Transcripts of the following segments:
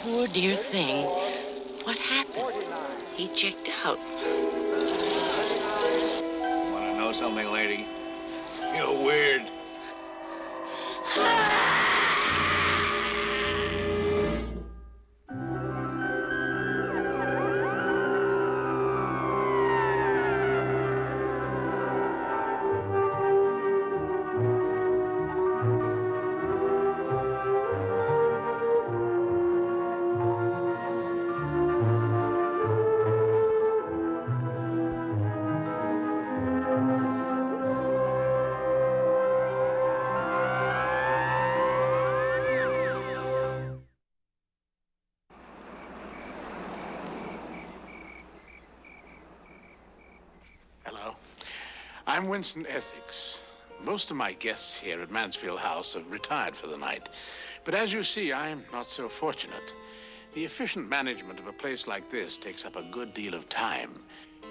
Poor dear thing. What happened? He checked out. Want to know something, lady? You're weird. I'm Winston Essex. Most of my guests here at Mansfield House have retired for the night. But as you see, I'm not so fortunate. The efficient management of a place like this takes up a good deal of time,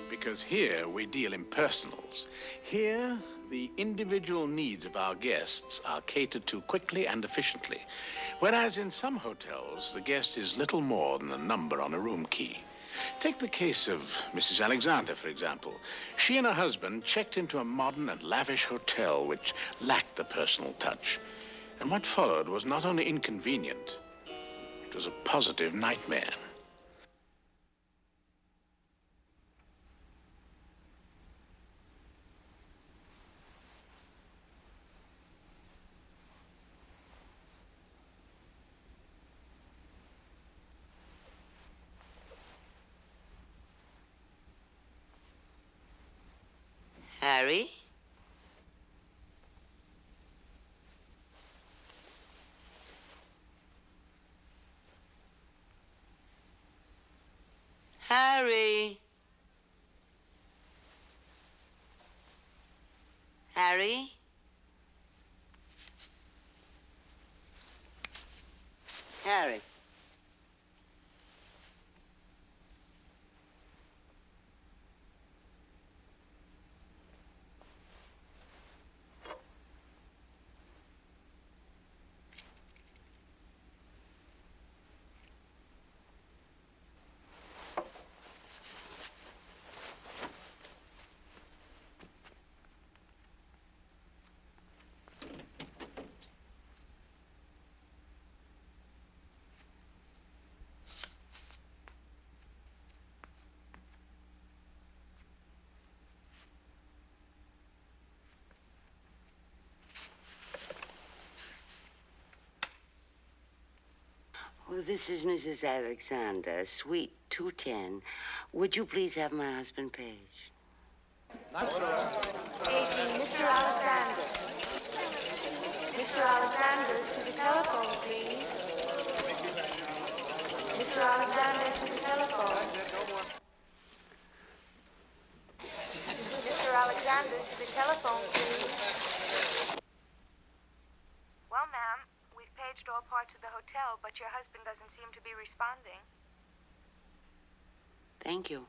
because here we deal in personals. Here, the individual needs of our guests are catered to quickly and efficiently, whereas in some hotels, the guest is little more than a number on a room key. Take the case of Mrs. Alexander, for example. She and her husband checked into a modern and lavish hotel which lacked the personal touch. And what followed was not only inconvenient, it was a positive nightmare. Harry? Harry? Harry? Harry? Well, this is Mrs. Alexander, Suite 210. Would you please have my husband, Page? Not so. Mr. Alexander. Mr. Alexander, to the telephone, please. Mr. Alexander, to the telephone. Mr. Alexander, to the telephone, please. Well, ma'am, we've paged all parts of the hotel, but your husband doesn't seem to be responding. Thank you.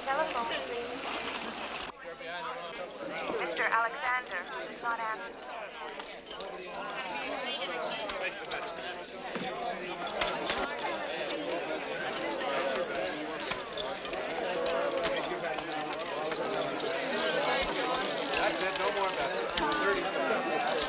Telephone, please. Mr. Alexander, who's not answering the That's it, no more messages. 35.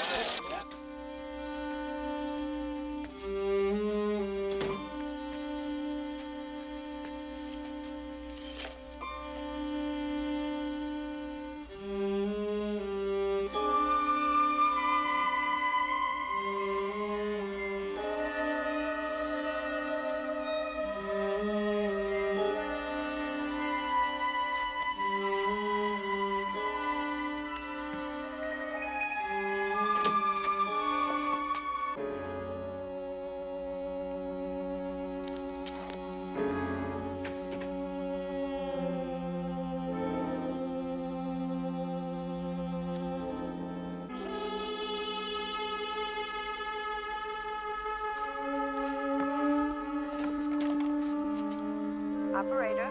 Operator,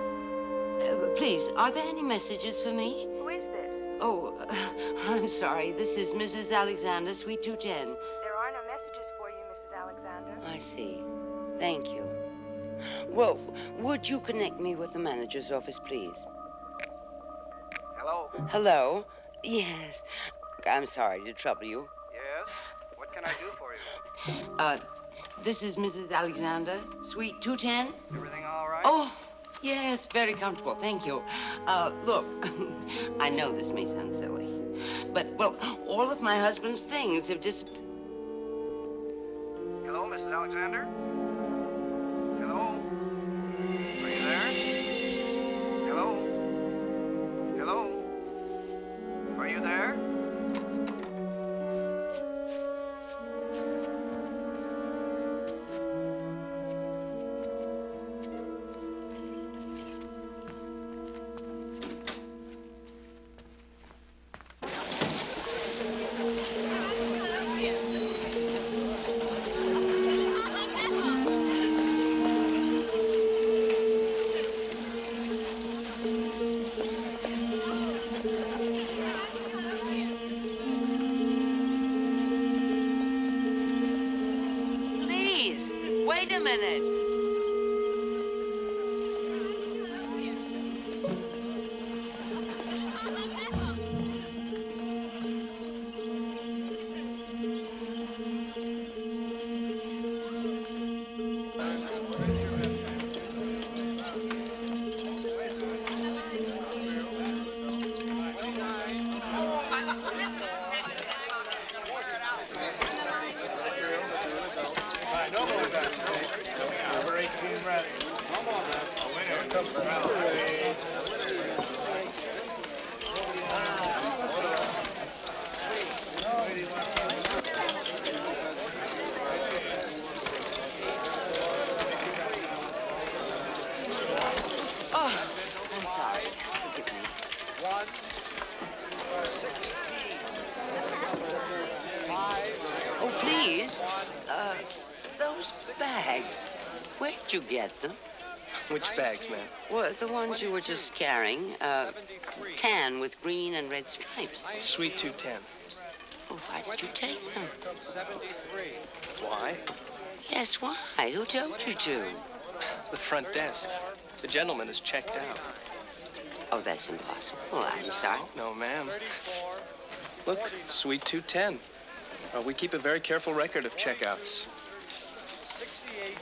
Please, are there any messages for me? who is this? Oh, I'm sorry. This is Mrs. Alexander, Suite 210. There are no messages for you, Mrs. Alexander. I see. Thank you. Well, would you connect me with the manager's office, please? Hello? Hello? Yes. I'm sorry to trouble you. Yes? What can I do for you? This is Mrs. Alexander, Suite 210. Everything all right? Oh, yes, very comfortable. Thank you. Look, I know this may sound silly, but, well, all of my husband's things have disappeared. Hello, Mrs. Alexander? Hello? Are you there? Hello? Hello? Are you there? Please, wait a minute. Number 18 ready. Come on, man. Here comes the rally. Oh, I'm sorry. Forgive me. 116. 5. Oh, please. Those bags. Where'd you get them? Which bags, ma'am? Well, the ones you were just carrying. Tan with green and red stripes. Suite 210. Oh, why did you take them? 73. Why? Yes, why? Who told you to? The front desk. The gentleman is checked out. Oh, that's impossible. I'm sorry. No, ma'am. 34. Look, Suite 210. We keep a very careful record of checkouts. 68.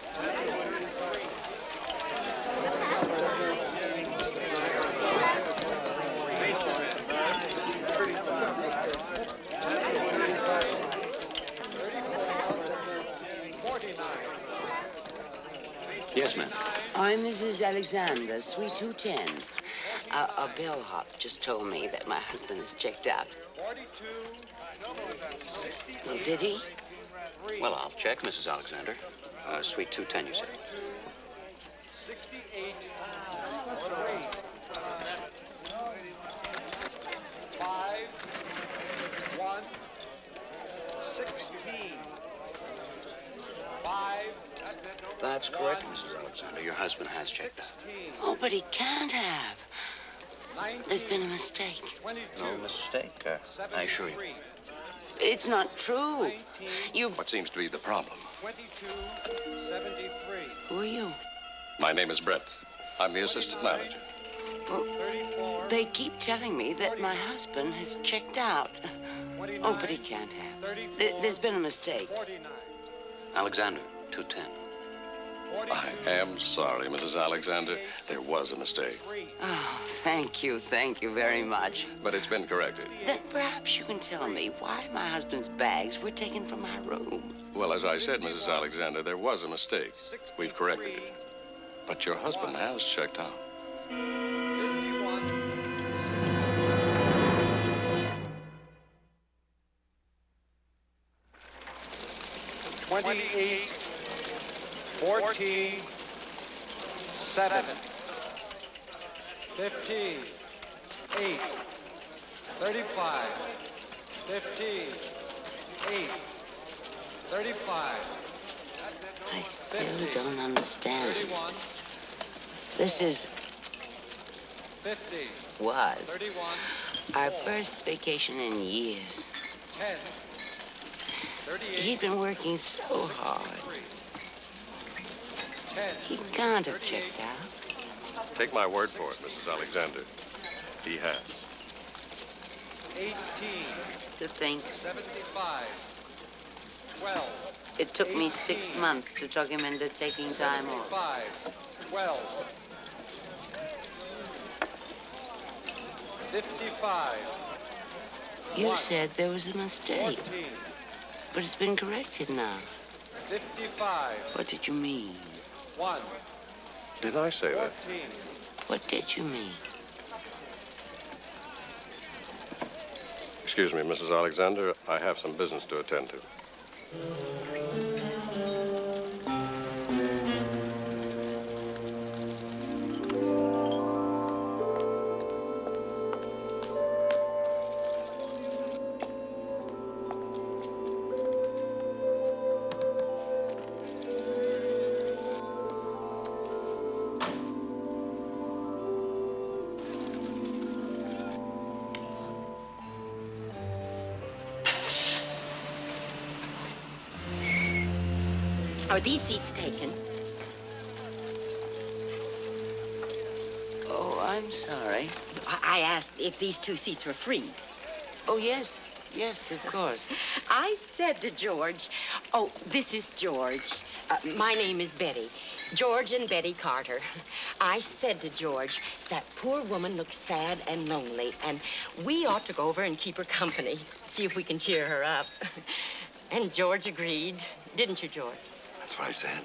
Yes, ma'am. I'm Mrs. Alexander, Suite 210. A bellhop just told me that my husband is checked out. 42. Well, did he? Well, I'll check, Mrs. Alexander. Suite 210, you said. 68. 5. 1. 16. 5. That's correct, Mrs. Alexander. Your husband has checked out. 16. Oh, but he can't have. There's been a mistake. 22. No mistake, I assure you. 73. It's not true. You've... What seems to be the problem? 22, 73. Who are you? My name is Brett. I'm the assistant manager. Well, 34. they keep telling me that my husband has checked out. Oh, but he can't have. 34, There's been a mistake. 49. Alexander, 210. 42, I am sorry, Mrs. Alexander. There was a mistake, 3. Oh, thank you very much. but it's been corrected. Then perhaps you can tell me why my husband's bags were taken from my room. Well, as I said, Mrs. Alexander, there was a mistake. We've corrected it. But your husband has checked out. 51, 28, 14, 7, 15, 8, 35, 15, 8, 35, I still don't understand it. 31, This is, 50, was, 31, our first vacation in years. 10, 38, He'd been working so hard. 10, He can't have checked out. Take my word for it, Mrs. Alexander. He has. 18, To think, 75, 12, it took me 6 months to talk him into taking time off. 75, 12, 55, You said there was a mistake, 14, but it's been corrected now. 55, What did you mean? 1, Did I say that? 14, What did you mean? Excuse me, Mrs. Alexander. I have some business to attend to. Are these seats taken? Oh, I'm sorry. I asked if these 2 seats were free. Oh, yes, of course. I said to George, oh, this is George. My name is Betty. George and Betty Carter. I said to George, that poor woman looks sad and lonely, and we ought to go over and keep her company, see if we can cheer her up. And George agreed. Didn't you, George? That's what I said.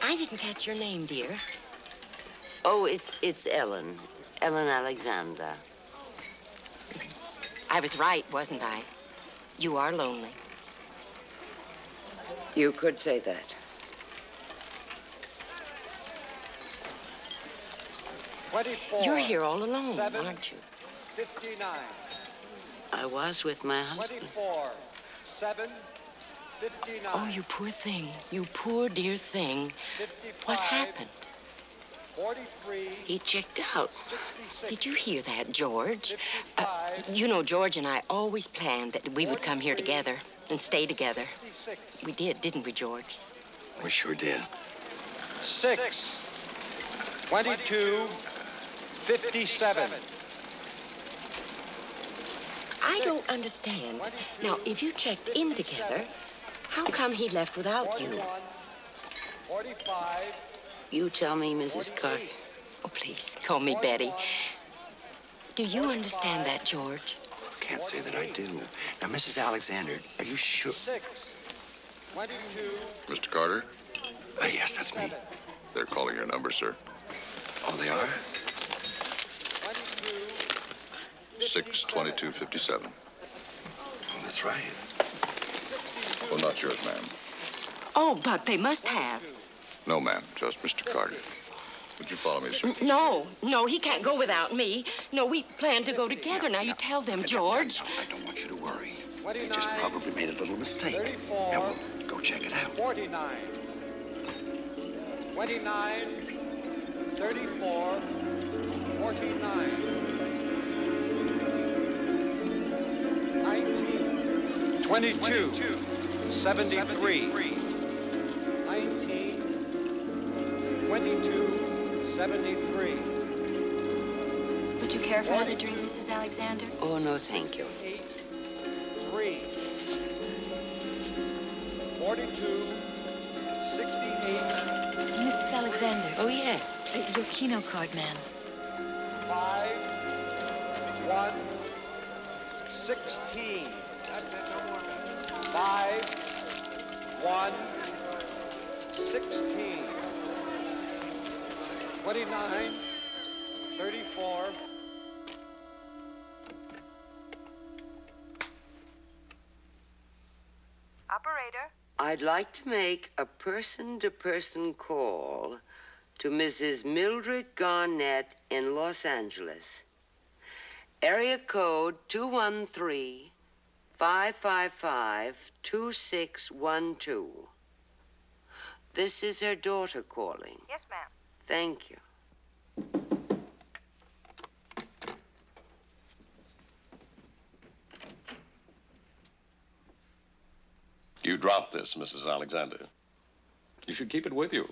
I didn't catch your name, dear. Oh, it's Ellen. Ellen Alexander. I was right, wasn't I? You are lonely. You could say that. 24, You're here all alone, 7, aren't you? 59, I was with my husband. 24, 7, 59, Oh, you poor thing. You poor dear thing. 55, What happened? 43, He checked out. 66, Did you hear that, George? 55, You know, George and I always planned that we would come here together and stay together. 66, We did, didn't we, George? We sure did. 6, 22, 57, I don't understand. Now, if you checked in together, how come he left without you? 41, 45, You tell me, Mrs. Carter. Oh, please, call me Betty. Do you understand that, George? Can't say that I do. Now, Mrs. Alexander, are you sure? 6, 22, Mr. Carter, Yes, that's me. they're calling your number, sir. Oh, they are? 22, 62257. Oh, that's right. Well, not yours, ma'am. Oh, but they must have. No, ma'am. Just Mr. Carter. Would you follow me, sir? No, he can't go without me. No, we plan to go together. Now, you tell them, George. No, I don't want you to worry. They just probably made a little mistake. 34, Yeah, well, go check it out. 49, 29, 34, 49. 19. 22. 73. 19. 22. 73. Would you care for another drink, Mrs. Alexander? Oh, no, thank you. 8. 3. 42. 68. Mrs. Alexander. Oh, yes. Your Keno card, ma'am. 5. 1. 16. 5. 1. 16. 29. 34. Operator? I'd like to make a person-to-person call to Mrs. Mildred Garnett in Los Angeles. Area code 213-555-2612. This is her daughter calling. Yes, ma'am. Thank you. You dropped this, Mrs. Alexander. You should keep it with you,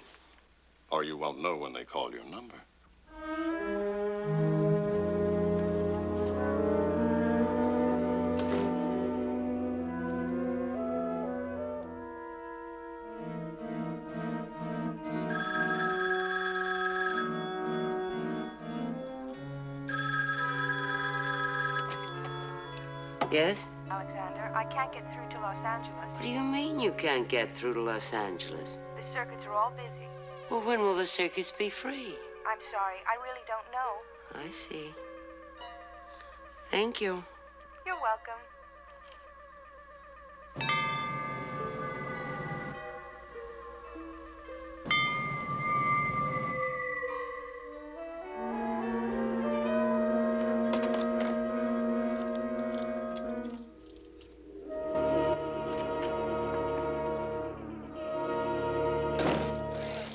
or you won't know when they call your number. Yes? Alexander, I can't get through to Los Angeles. What do you mean you can't get through to Los Angeles? The circuits are all busy. Well, when will the circuits be free? I'm sorry, I really don't know. I see. Thank you. You're welcome.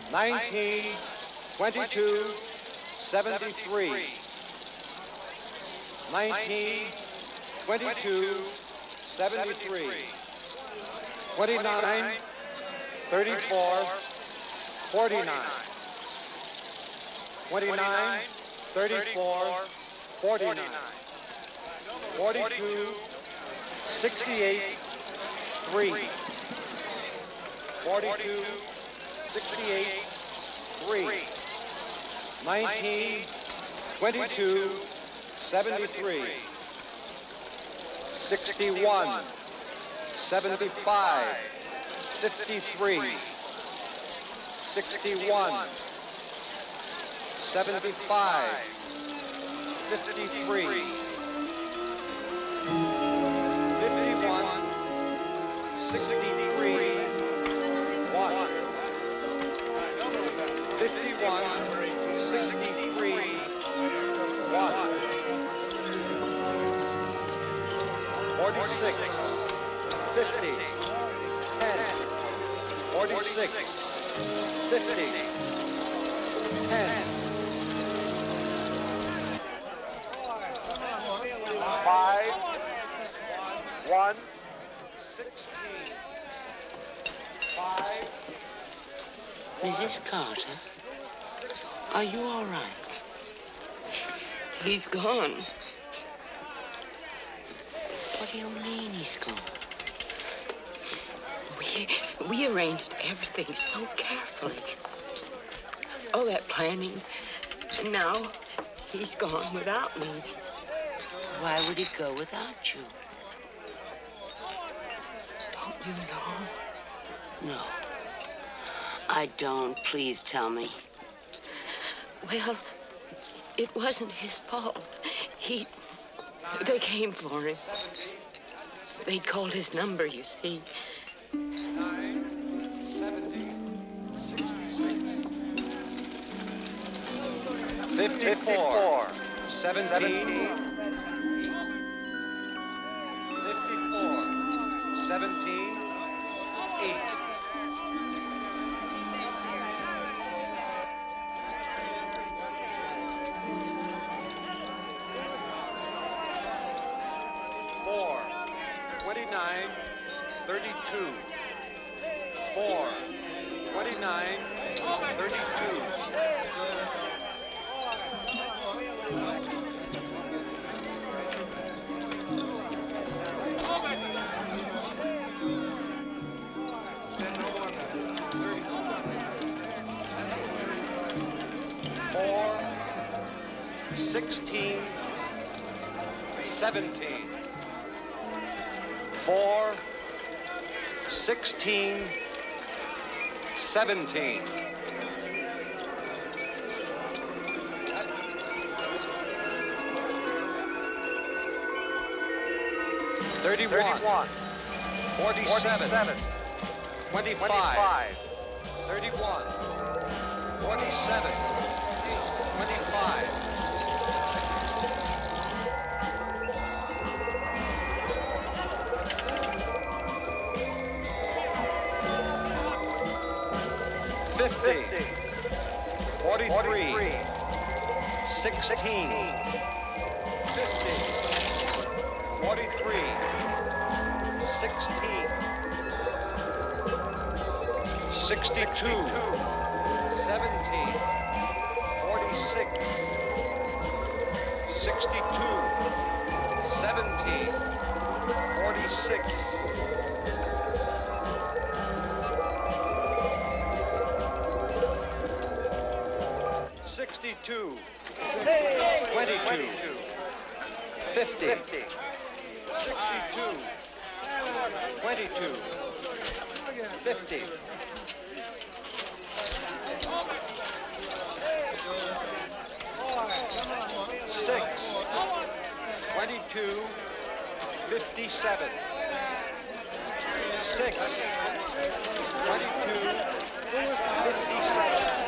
Nineteen, 22, 73. 19, 22, 73. 29, 34, 49. 29, 34, 49. 42, 68, 3. 42, 68, 3. 19, 22, 73. 61, 75, 53. 61, 75, 53. 51, 63, 1. 51, 63, 1. 46, 50, 10. 46, 50, 10. 5, 1, 16. 5. Mrs. Carter, are you all right? He's gone. What do you mean he's gone? We arranged everything so carefully. All that planning. And now he's gone without me. Why would he go without you? Don't you know? No. I don't. Please tell me. Well, it wasn't his fault. They came for him. They called his number, you see. 9, 70, 66. 54, 17. 54, 17, 8. 54, 4, 29, 32. 4, 29, 32. 4, 16, 17. 4, 16, 17. 31, 47, 25, 31, 47, 25. 50, 43, 16, 50, 43, 16, 62, 17, 46, 62, 17, 46. 62, 22, 50, 62, 22, 50. 6, 22, 57. 6, 22, 57.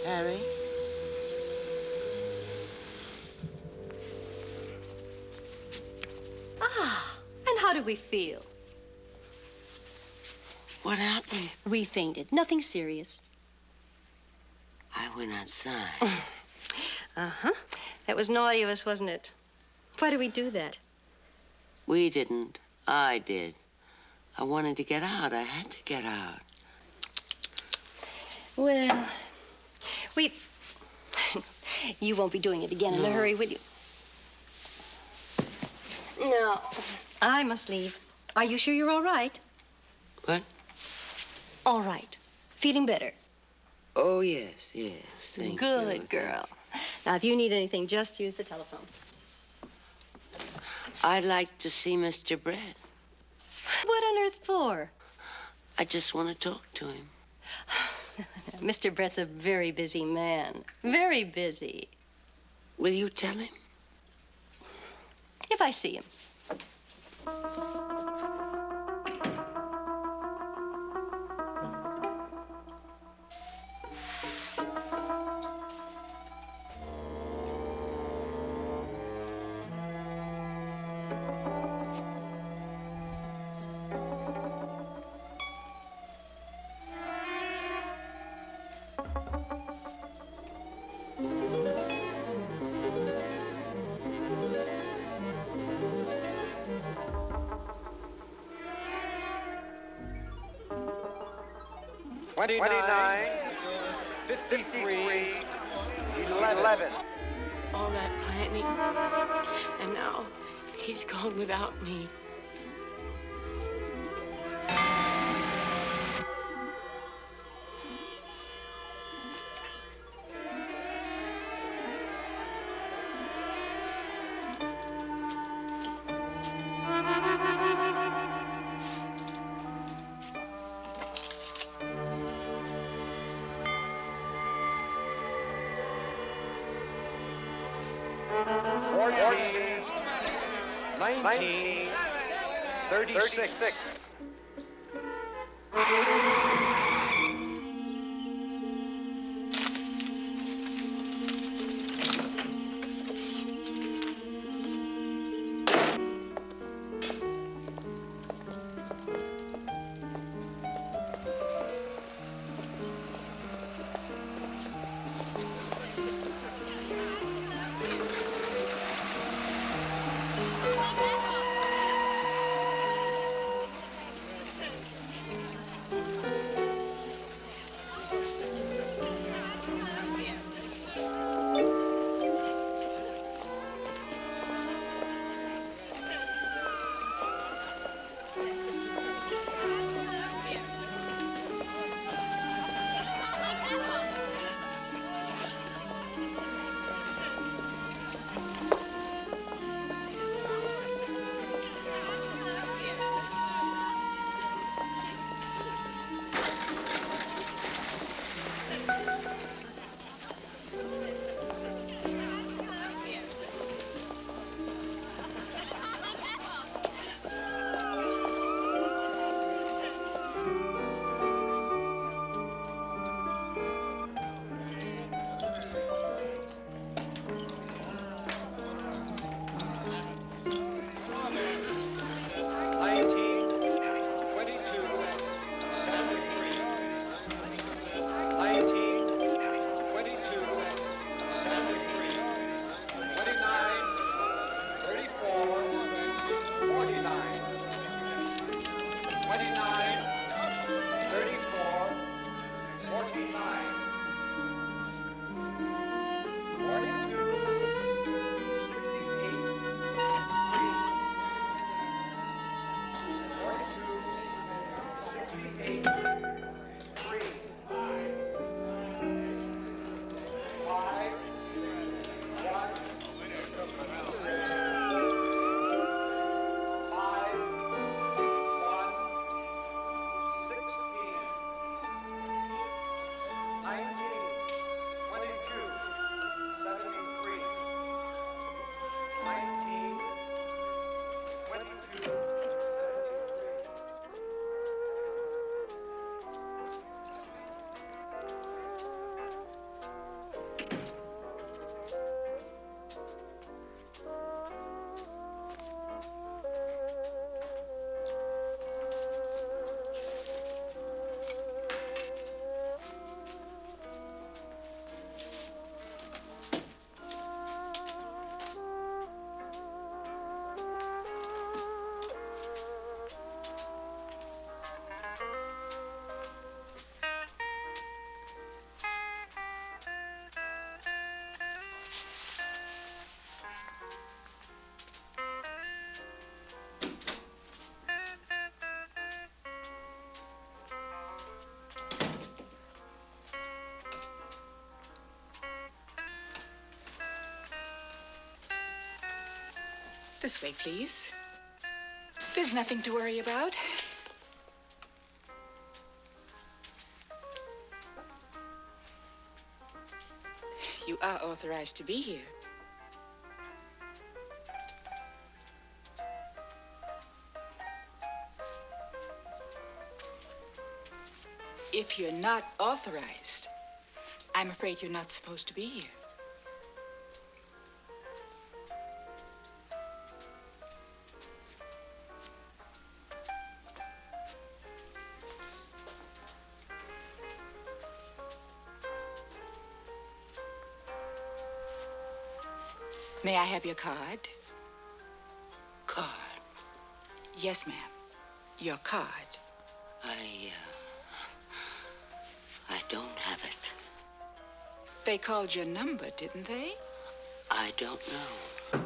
Harry? And how do we feel? What happened? We fainted. Nothing serious. I went outside. Uh-huh. That was naughty of us, wasn't it? Why did we do that? We didn't. I did. I wanted to get out. I had to get out. Well, we... You won't be doing it again in a hurry, will you? No. I must leave. Are you sure you're all right? What? All right. Feeling better? Oh, yes, yes. Thank you. Good girl. Now, if you need anything, just use the telephone. I'd like to see Mr. Brett. What on earth for? I just want to talk to him. Mr. Brett's a very busy man. Very busy. Will you tell him? If I see him. 29, 53, 11. All that planning, and now he's gone without me. Nineteen, 36. This way, please. There's nothing to worry about. You are authorized to be here. If you're not authorized, I'm afraid you're not supposed to be here. May I have your card? Card? Yes, ma'am. Your card. I don't have it. They called your number, didn't they? I don't know.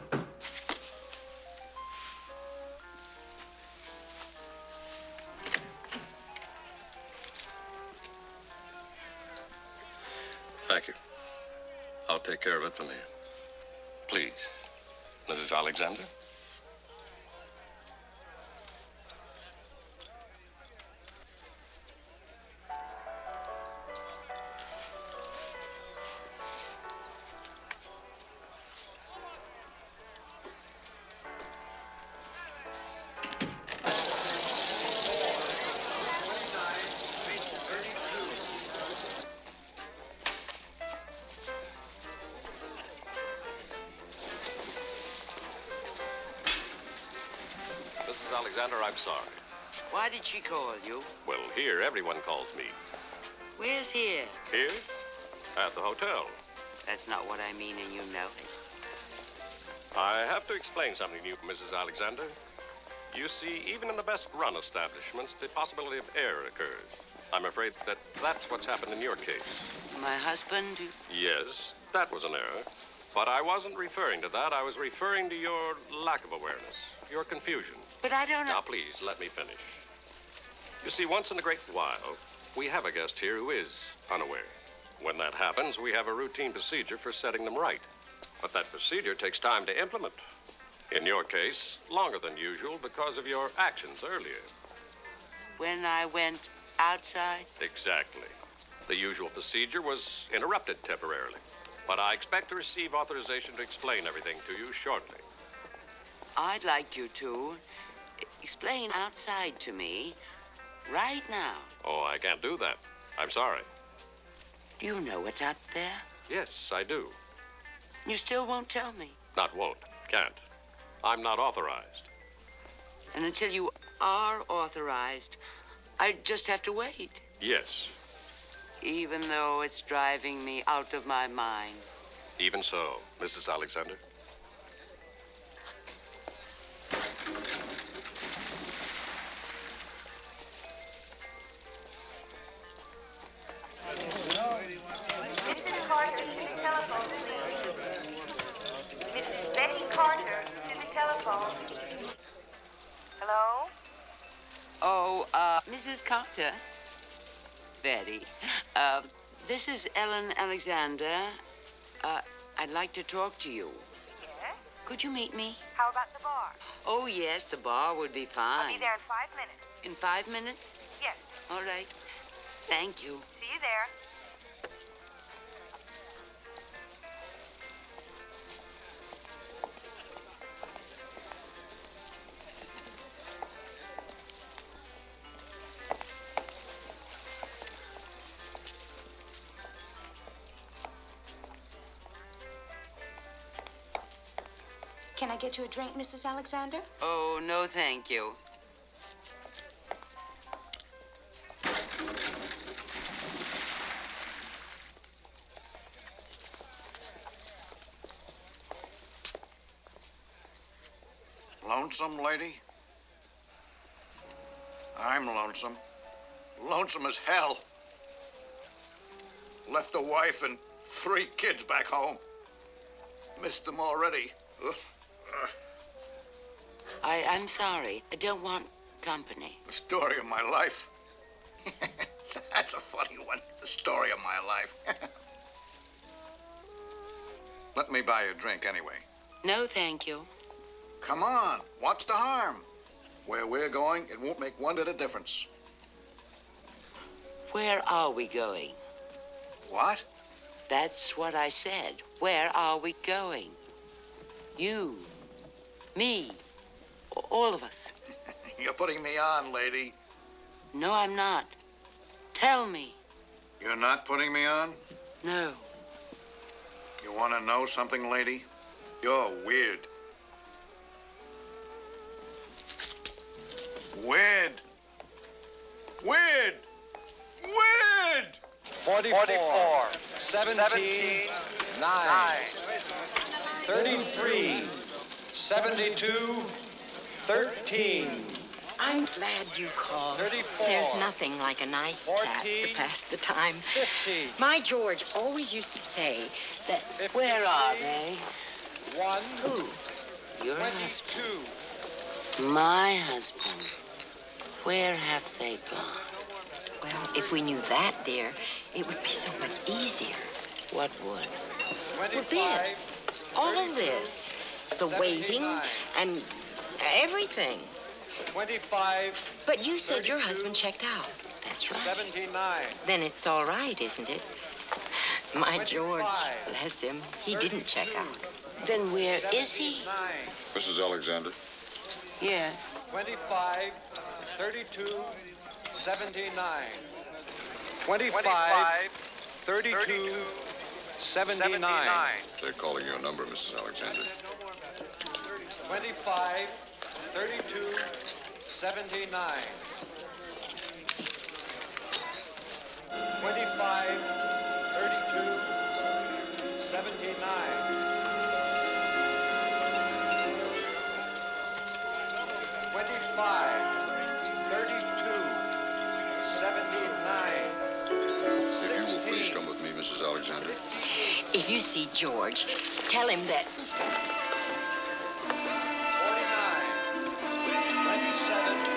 Thank you. I'll take care of it from here. Please, Mrs. Alexander. Mrs. Alexander, I'm sorry. Why did she call you? Well, here, everyone calls me. Where's here? Here? At the hotel. That's not what I mean, and you know it. I have to explain something to you, Mrs. Alexander. You see, even in the best-run establishments, the possibility of error occurs. I'm afraid that that's what's happened in your case. My husband? Yes, that was an error. But I wasn't referring to that. I was referring to your lack of awareness, your confusion. But I don't know. Now, please, let me finish. You see, once in a great while, we have a guest here who is unaware. When that happens, we have a routine procedure for setting them right. But that procedure takes time to implement. In your case, longer than usual because of your actions earlier. When I went outside? Exactly. The usual procedure was interrupted temporarily. But I expect to receive authorization to explain everything to you shortly. I'd like you to explain outside to me right now. Oh, I can't do that. I'm sorry. Do you know what's out there? Yes, I do. You still won't tell me. Not won't. Can't. I'm not authorized. And until you are authorized, I just have to wait. Yes. Even though it's driving me out of my mind. Even so, Mrs. Alexander. Mrs. Carter to the telephone, please. Mrs. Betty Carter to the telephone. Hello? Oh, Mrs. Carter. Betty. This is Ellen Alexander. I'd like to talk to you. Yes? Could you meet me? How about the bar? Oh, yes, the bar would be fine. I'll be there in 5 minutes. In 5 minutes? Yes. All right. Thank you. See you there. Can I get you a drink, Mrs. Alexander? Oh, no, thank you. Lonesome, lady? I'm lonesome. Lonesome as hell. Left a wife and 3 kids back home. Missed them already. Ugh. I'm sorry. I don't want company. The story of my life. That's a funny one. The story of my life. Let me buy you a drink anyway. No, thank you. Come on. What's the harm? Where we're going, it won't make one bit of difference. Where are we going? What? That's what I said. Where are we going? You, me, all of us. You're putting me on, lady. No, I'm not. Tell me. You're not putting me on? No. You want to know something, lady? You're weird. Weird. Weird. Weird. 44, 17, 9, 33, 72, 13, I'm glad you called. 34. There's nothing like a nice 14, chat to pass the time. 50. My George always used to say that... 53, Where are they? 1. Who? Your 22. husband. My husband. Where have they gone? Well, if we knew that, dear, it would be so much easier. What would? 25, Well, this. All 34, this. The waiting 79. and everything. 25. But you said 32, your husband checked out. That's right. 79. Then it's all right, isn't it? My 25. George, bless him, he didn't check out. Then where is he? 79. Mrs. Alexander? Yes. 25, 32, 79. 25, 32, 79. They're calling your number, Mrs. Alexander. 25, 32, 79. 25, 32, 79. 25, 32, 79. If you will please come with me, Mrs. Alexander. If you see George, tell him that... 49, 27,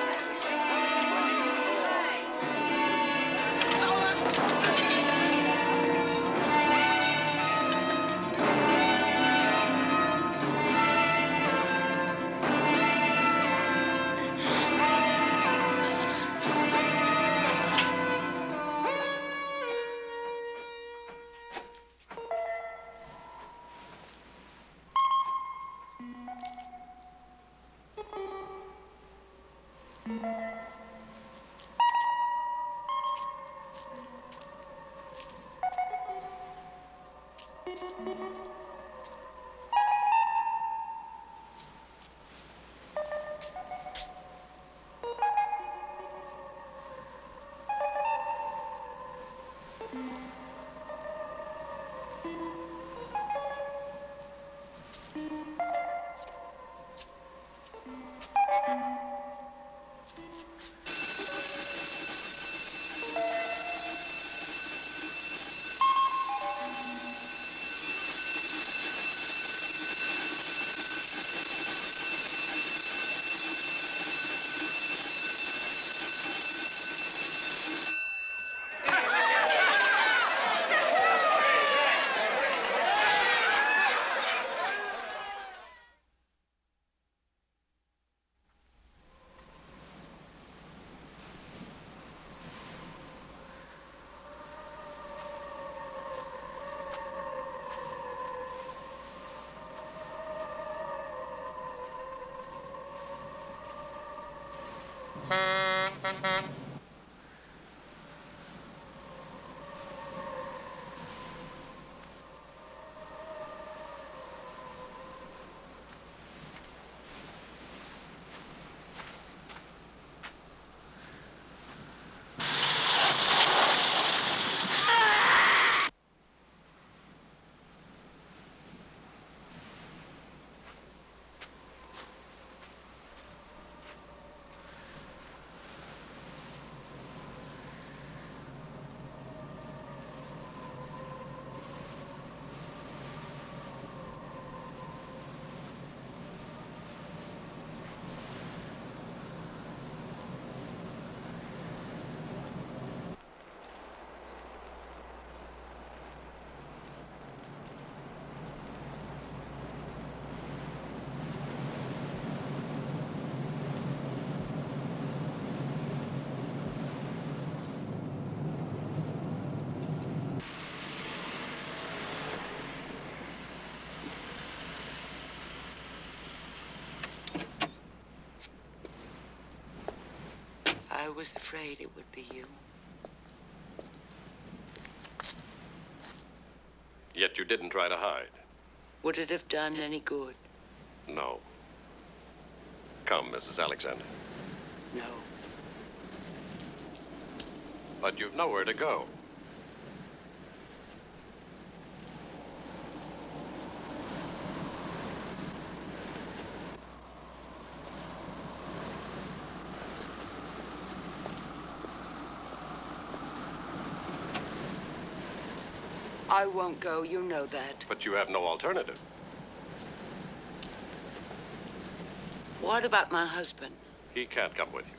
I was afraid it would be you. Yet you didn't try to hide. Would it have done any good? No. Come, Mrs. Alexander. No. But you've nowhere to go. I won't go. You know that. But you have no alternative. What about my husband? He can't come with you.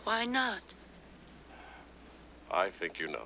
Why not? I think you know.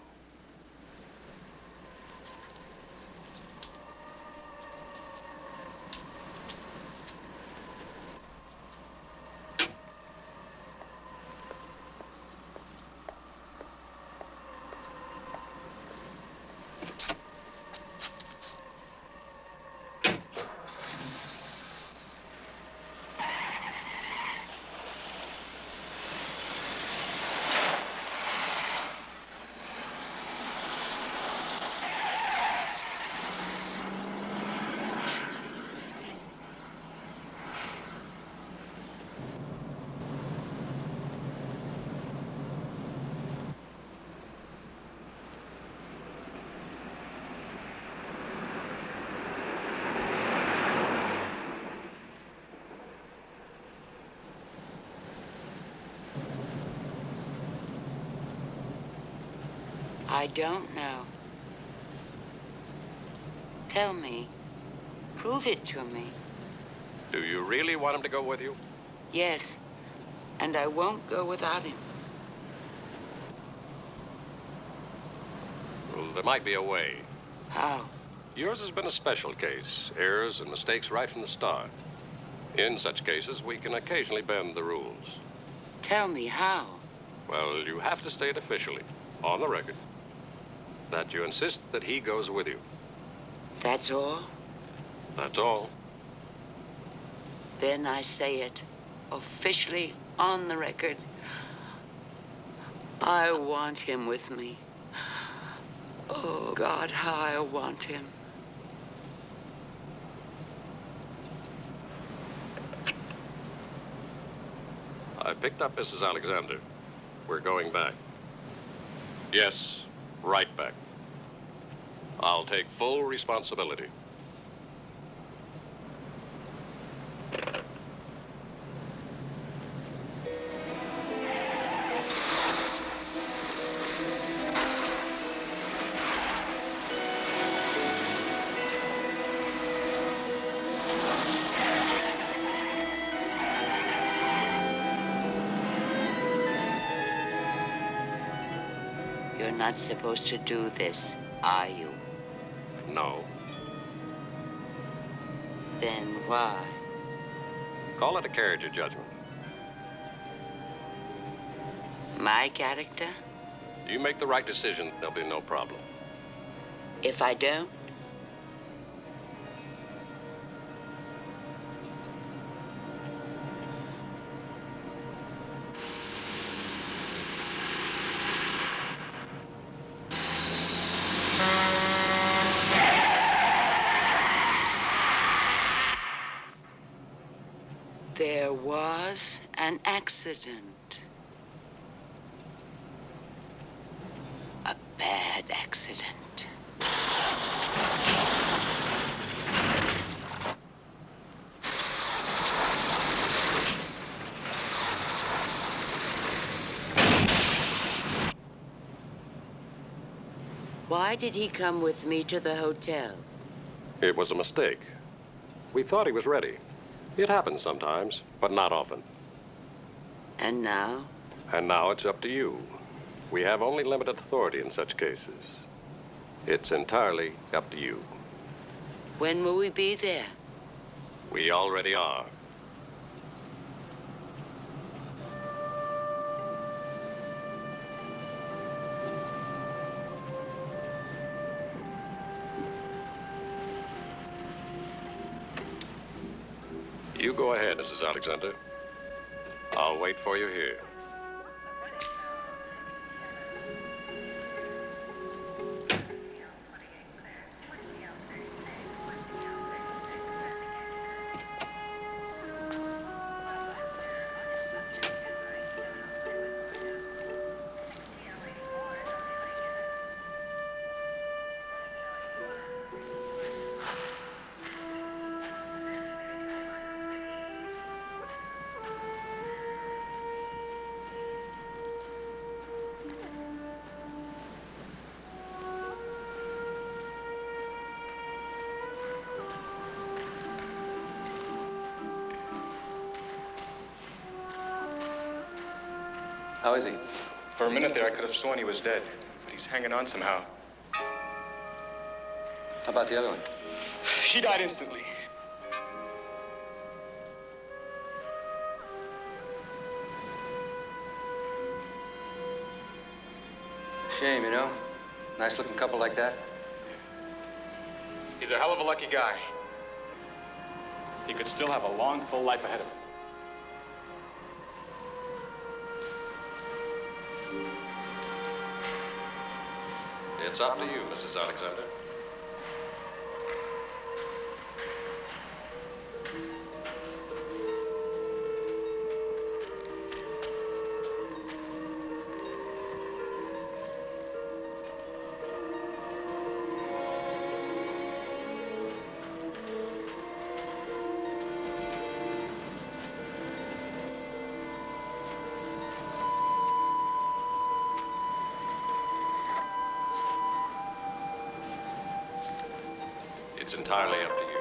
I don't know. Tell me. Prove it to me. Do you really want him to go with you? Yes. And I won't go without him. Well, there might be a way. How? Yours has been a special case. Errors and mistakes right from the start. In such cases, we can occasionally bend the rules. Tell me how. Well, you have to state officially, on the record, that you insist that he goes with you. That's all? That's all. Then I say it officially on the record. I want him with me. Oh, God, how I want him. I picked up Mrs. Alexander. We're going back. Yes, right back. I'll take full responsibility. You're not supposed to do this, are you? No. Then why? Call it a carriage of judgment. My character? You make the right decision, there'll be no problem. If I don't? There was an accident. A bad accident. Why did he come with me to the hotel? It was a mistake. We thought he was ready. It happens sometimes, but not often. And now? And now it's up to you. We have only limited authority in such cases. It's entirely up to you. When will we be there? We already are. You go ahead, Mrs. Alexander. I'll wait for you here. How is he? For a minute there, I could have sworn he was dead, but he's hanging on somehow. How about the other one? She died instantly. Shame, you know? Nice-looking couple like that. He's a hell of a lucky guy. He could still have a long, full life ahead of him. It's up to you, Mrs. Alexander. It's entirely up to you.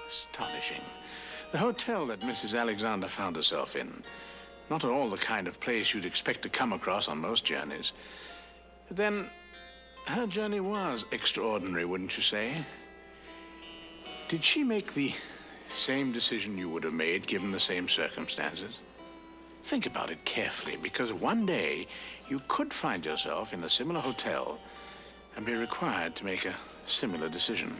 Astonishing. The hotel that Mrs. Alexander found herself in. Not at all the kind of place you'd expect to come across on most journeys. But then, her journey was extraordinary, wouldn't you say? Did she make the same decision you would have made given the same circumstances? Think about it carefully, because one day you could find yourself in a similar hotel and be required to make a similar decision.